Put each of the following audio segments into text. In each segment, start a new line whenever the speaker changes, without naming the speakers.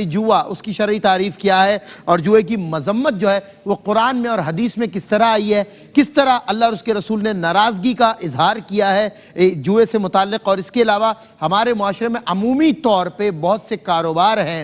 جوا اس کی شرعی تعریف کیا ہے اور جوئے کی مذمت جو ہے وہ قرآن میں اور حدیث میں کس طرح آئی ہے، کس طرح اللہ اور اس کے رسول نے ناراضگی کا اظہار کیا ہے جوئے سے متعلق، اور اس کے علاوہ ہمارے معاشرے میں عمومی طور پہ بہت سے کاروبار ہیں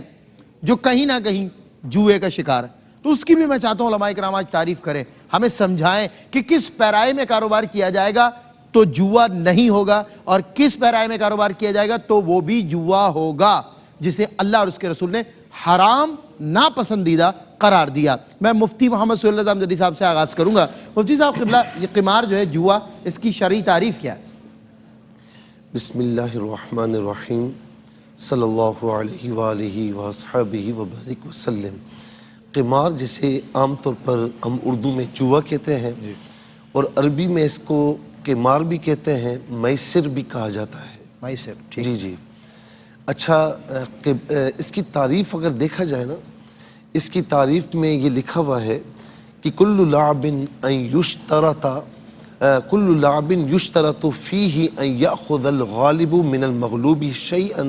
جو کہیں نہ کہیں جوئے کا شکار ہے۔ تو اس کی بھی میں چاہتا ہوں علماء کرام آج تعریف کریں، ہمیں سمجھائیں کہ کس پیرائے میں کاروبار کیا جائے گا تو جوا نہیں ہوگا اور کس پیرائے میں کاروبار کیا جائے گا تو وہ بھی جوا ہوگا جسے اللہ اور اس کے رسول نے حرام ناپسندیدہ قرار دیا۔ میں مفتی محمد صلی اللہ علیہ صاحب سے آغاز کروں گا۔ مفتی صاحب قبلہ، یہ قمار جو ہے جوا، اس کی شرعی تعریف کیا ہے؟
بسم اللہ الرحمن الرحیم، صلی اللہ علیہ وآلہ وصحبہ وبارک وسلم۔ قمار جسے عام طور پر ہم اردو میں جوا کہتے ہیں اور عربی میں اس کو قمار بھی کہتے ہیں، میسر بھی کہا جاتا ہے۔
میسر، ٹھیک
جی اچھا، اس کی تعریف اگر دیکھا جائے نا، اس کی تعریف میں یہ لکھا ہوا ہے کہ کل لعب یشترط فیہ ان یأخذ الغالب من المغلوب شیئا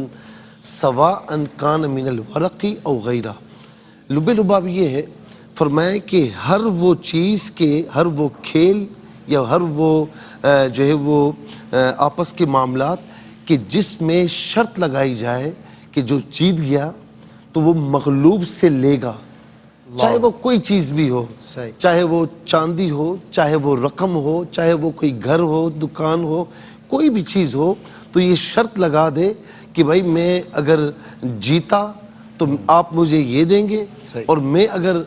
سواء کان من الورق او غیرہ۔ لب لباب یہ ہے، فرمایا کہ ہر وہ چیز کے، ہر وہ کھیل یا ہر وہ جو ہے وہ آپس کے معاملات کہ جس میں شرط لگائی جائے کہ جو جیت گیا تو وہ مغلوب سے لے گا، چاہے وہ کوئی چیز بھی ہو، چاہے وہ چاندی ہو، چاہے وہ رقم ہو، چاہے وہ کوئی گھر ہو، دکان ہو، کوئی بھی چیز ہو، تو یہ شرط لگا دے کہ بھائی میں اگر جیتا تو آپ مجھے یہ دیں گے، اور میں اگر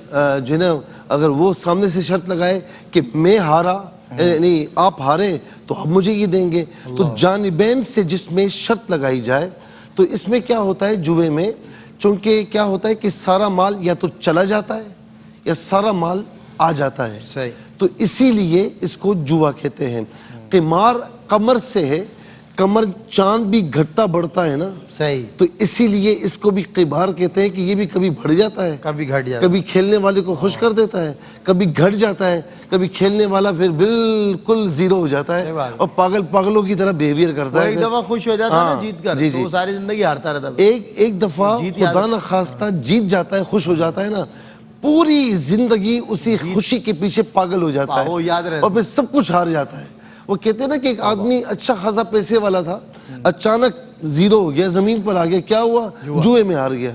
جو ہے نا اگر وہ سامنے سے شرط لگائے کہ میں ہارا نہیں آپ ہارے تو آپ مجھے یہ دیں گے، تو جانبین سے جس میں شرط لگائی جائے تو اس میں کیا ہوتا ہے جوے میں، چونکہ کیا ہوتا ہے کہ سارا مال یا تو چلا جاتا ہے یا سارا مال آ جاتا ہے، تو اسی لیے اس کو جوا کہتے ہیں۔ قمار قمر سے ہے، قمر چاند بھی گھٹتا بڑھتا ہے نا، تو اسی لیے اس کو بھی قمار کہتے ہیں کہ یہ بھی کبھی بڑھ جاتا ہے،
کبھی گھٹ جاتا ہے،
کبھی کھیلنے والے کو خوش کر دیتا ہے، کبھی گھٹ جاتا ہے، کبھی کھیلنے والا پھر بالکل زیرو ہو جاتا ہے اور پاگلوں کی طرح بیہیویئر کرتا ہے۔
ایک دفعہ خوش ہو جاتا ہے نا جیت کر، تو وہ ساری زندگی ہارتا رہتا ہے۔
ایک دفعہ خدا نخواستہ جیت جاتا ہے، خوش ہو جاتا ہے نا، پوری زندگی اسی خوشی کے پیچھے پاگل ہو جاتا ہے اور پھر سب کچھ ہار جاتا ہے۔ وہ کہتے ہیں نا کہ ایک آدمی اچھا خاصا پیسے والا تھا، اچانک زیرو ہو گیا، زمین پر آ گیا، کیا ہوا؟ جوئے میں ہار گیا۔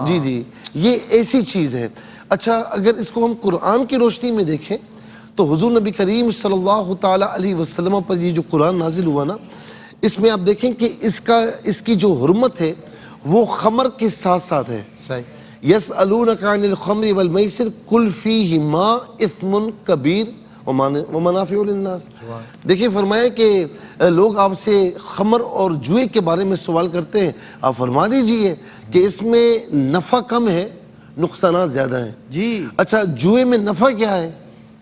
جی یہ ایسی چیز ہے۔ اچھا، اگر اس کو ہم قرآن کی روشنی میں دیکھیں تو حضور نبی کریم صلی اللہ تعالیٰ علیہ وسلم پر یہ جو قرآن نازل ہوا نا، اس میں آپ دیکھیں کہ اس کی جو حرمت ہے وہ خمر کے ساتھ ساتھ ہے۔ یسألونک عن الخمر والمیسر قل فیہما اثم کبیر ومنافع للناس۔ دیکھیں فرمایا کہ لوگ آپ سے خمر اور جوئے کے بارے میں سوال کرتے ہیں، آپ فرما دیجئے کہ اس میں نفع کم ہے، نقصانات زیادہ ہیں۔
جی
اچھا، جوئے میں نفع کیا ہے؟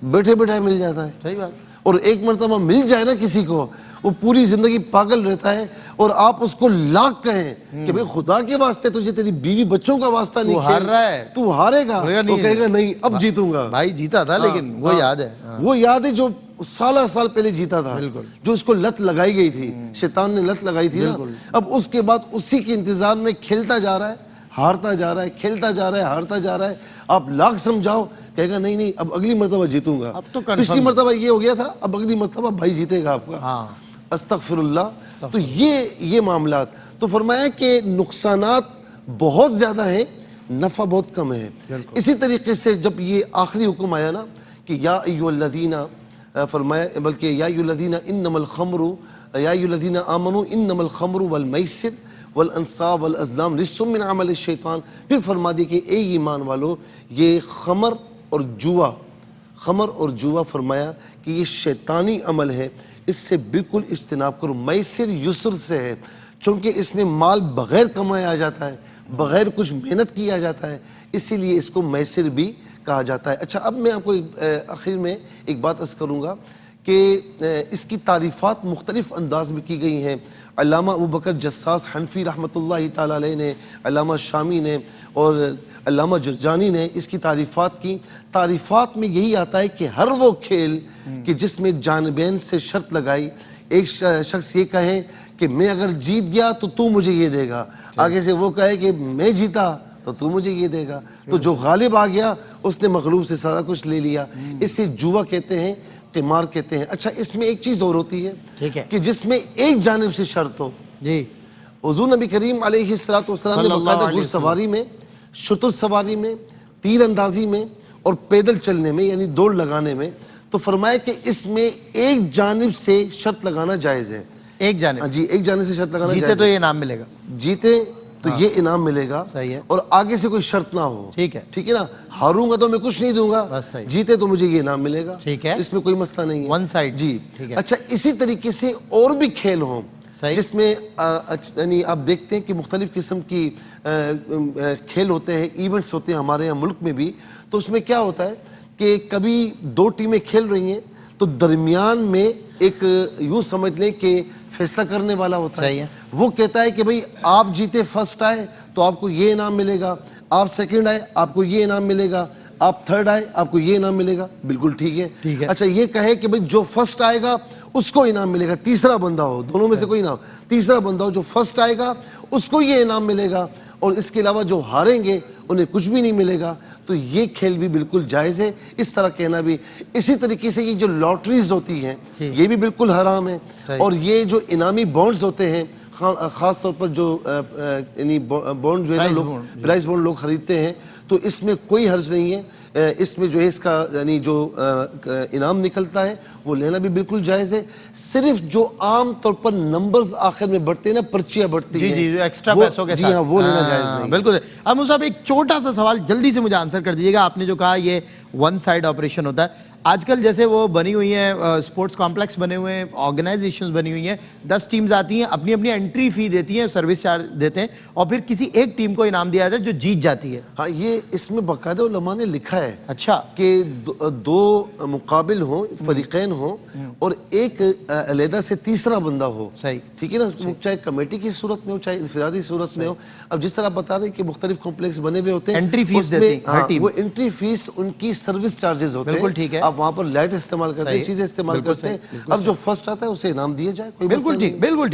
بیٹھے بیٹھے مل جاتا ہے،
صحیح بات،
اور ایک مرتبہ مل جائے نا کسی کو، وہ پوری زندگی پاگل رہتا ہے، اور آپ اس کو لاکھ کہیں کہ بھئی خدا کے واسطے تجھے تیری بیوی بچوں کا واسطہ نہیں،
تو ہار رہا ہے،
تو ہارے گا، تو کہے گا نہیں اب جیتوں گا۔
بھائی جیتا تھا لیکن وہ یاد ہے،
وہ یاد ہے جو سال پہلے جیتا تھا، جو اس کو لت لگائی گئی تھی، شیطان نے لت لگائی تھی نا، اب اس کے بعد اسی کے انتظار میں کھیلتا جا رہا ہے، ہارتا جا رہا ہے، کھیلتا جا رہا ہے، ہارتا جا رہا ہے، آپ لاکھ سمجھاؤ کہے گا نہیں اب اگلی مرتبہ جیتوں گا، پچھلی مرتبہ یہ ہو گیا تھا، اب اگلی مرتبہ بھائی جیتے گا آپ کا۔ استغفر اللہ۔ تو یہ معاملات، تو فرمایا کہ نقصانات بہت زیادہ ہیں، نفع بہت کم ہے۔ اسی طریقے سے جب یہ آخری حکم آیا نا کہ یا ایھا الذین، فرمایا بلکہ یا ایھا الذین انما الخمر یا ایھا الذین آمنوا انما الخمر والمیسر والانصاب والازلام رجس من عمل الشیطان، پھر فرما دی کہ اے ایمان والو، یہ خمر اور جوا فرمایا کہ یہ شیطانی عمل ہے، اس سے بالکل اجتناب کرو۔ میسر یسر سے ہے، چونکہ اس میں مال بغیر کمایا جاتا ہے، بغیر کچھ محنت کیا جاتا ہے، اسی لیے اس کو میسر بھی کہا جاتا ہے۔ اچھا، اب میں آپ کو آخر میں ایک بات عرض کروں گا کہ اس کی تعریفات مختلف انداز میں کی گئی ہیں۔ علامہ ابوبکر جساس حنفی رحمۃ اللہ تعالیٰ علیہ نے، علامہ شامی نے اور علامہ جرجانی نے اس کی تعریفات کی۔ تعریفات میں یہی آتا ہے کہ ہر وہ کھیل کہ جس میں جانبین سے شرط لگائی، ایک شخص یہ کہے کہ میں اگر جیت گیا تو مجھے یہ دے گا، آگے سے وہ کہے کہ میں جیتا تو تو مجھے یہ دے گا. تو جو غالب آ گیا اس نے مغلوب سے سارا کچھ لے لیا. اسے جوا کہتے ہیں, قمار کہتے ہیں. اچھا اس میں ایک چیز اور ہوتی ہے
ٹھیک ہے
کہ جس میں ایک جانب سے شرط ہو.
جی
حضور نبی کریم علیہ الصلوۃ والسلام نے
صلی اللہ
باقاعدہ
علیہ
گھڑ
وسلم.
سواری میں, شتر سواری میں, تیر اندازی میں اور پیدل چلنے میں یعنی دوڑ لگانے میں تو فرمایا کہ اس میں ایک جانب سے شرط لگانا جائز ہے.
ایک جانب,
جی ایک جانب سے شرط لگانا
جیتے
جائز
تو
ہے.
یہ انعام ملے گا.
جیتے تو یہ انعام ملے گا
صحیح ہے.
اور آگے سے کوئی شرط نہ ہو.
ٹھیک ہے,
ٹھیک ہے نا, ہاروں گا تو میں کچھ نہیں دوں گا,
بس صحیح.
جیتے تو مجھے یہ انعام ملے گا.
ٹھیک ہے,
اس میں کوئی مسئلہ نہیں ہے.
One side.
جی
ٹھیک ہے.
اچھا اسی طریقے سے اور بھی کھیل ہوں
صحیح.
جس میں یعنی آپ دیکھتے ہیں کہ مختلف قسم کی کھیل ہوتے ہیں, ایونٹس ہوتے ہیں ہمارے یہاں ملک میں بھی. تو اس میں کیا ہوتا ہے کہ کبھی دو ٹیمیں کھیل رہی ہیں تو درمیان میں ایک یوں سمجھ لیں کہ فیصلہ کرنے والا ہوتا
صحیح
ہے.
ہے.
وہ کہتا ہے کہ بھئی آپ جیتے فرسٹ آئے تو آپ کو یہ انعام ملے گا, آپ سیکنڈ آئے آپ کو یہ انعام ملے گا, آپ تھرڈ آئے آپ کو یہ انعام ملے گا. بالکل ٹھیک ہے.
ٹھیک ہے.
اچھا یہ کہے کہ بھئی جو فرسٹ آئے گا اس کو انعام ملے گا, تیسرا بندہ ہو, دونوں میں سے کوئی نہ ہو, تیسرا بندہ ہو جو فرسٹ آئے گا اس کو یہ انعام ملے گا, اور اس کے علاوہ جو ہاریں گے انہیں کچھ بھی نہیں ملے گا. تو یہ کھیل بھی بالکل جائز ہے, اس طرح کہنا بھی. اسی طریقے سے یہ جو لاٹریز ہوتی ہیں یہ بھی بالکل حرام ہے. اور یہ جو انعامی بانڈز ہوتے ہیں خاص طور پر جو یعنی بانڈ جو ہے نا لوگ پرائز بانڈ لوگ خریدتے ہیں, تو اس میں کوئی حرج نہیں ہے. اس میں جو ہے اس کا یعنی جو انعام نکلتا ہے وہ لینا بھی بالکل جائز ہے. صرف جو عام طور پر نمبرز آخر میں بڑھتے ہیں نا, پرچیاں بڑھتی ہیں,
جی جو ایکسٹرا پیسوں کے ساتھ,
جی ہاں وہ لینا جائز نہیں.
بالکل. اب موسیٰ صاحب ایک چھوٹا سا سوال جلدی سے مجھے آنسر کر دیجیے گا. آپ نے جو کہا یہ ون سائڈ آپریشن ہوتا ہے, آج کل جیسے وہ بنی ہوئی ہیں اسپورٹس کمپلیکس بنے ہوئے ہیں, آرگنائزیشنز بنی ہوئی ہیں, 10 ٹیمز آتی ہیں, اپنی اپنی انٹری فی دیتی ہیں, سروس چارج دیتے ہیں, اور پھر کسی ایک ٹیم کو انعام دیا جاتا ہے جو جیت جاتی ہے.
ہاں یہ اس میں باقاعدہ علماء نے لکھا ہے
اچھا
کہ دو مقابل ہوں, فریقین ہوں, اور ایک علیحدہ سے تیسرا بندہ ہو.
صحیح.
ٹھیک ہے نا, چاہے کمیٹی کی صورت میں ہو چاہے انفرادی صورت میں ہو. اب جس طرح آپ بتا رہے ہیں کہ مختلف کمپلیکس بنے ہوئے ہوتے ہیں,
انٹری فیس دیتی ہے ہر ٹیم.
وہ انٹری فیس ان کی سروس چارجز ہوتے ہیں.
بالکل ٹھیک ہے.
آپ وہاں پر لائٹ استعمال کرتے ہیں, چیزیں استعمال کرتے ہیں. اب جو فرسٹ آتا ہے اسے انعام دیا جائے, کوئی
بالکل ٹھیک, بالکل ٹھیک.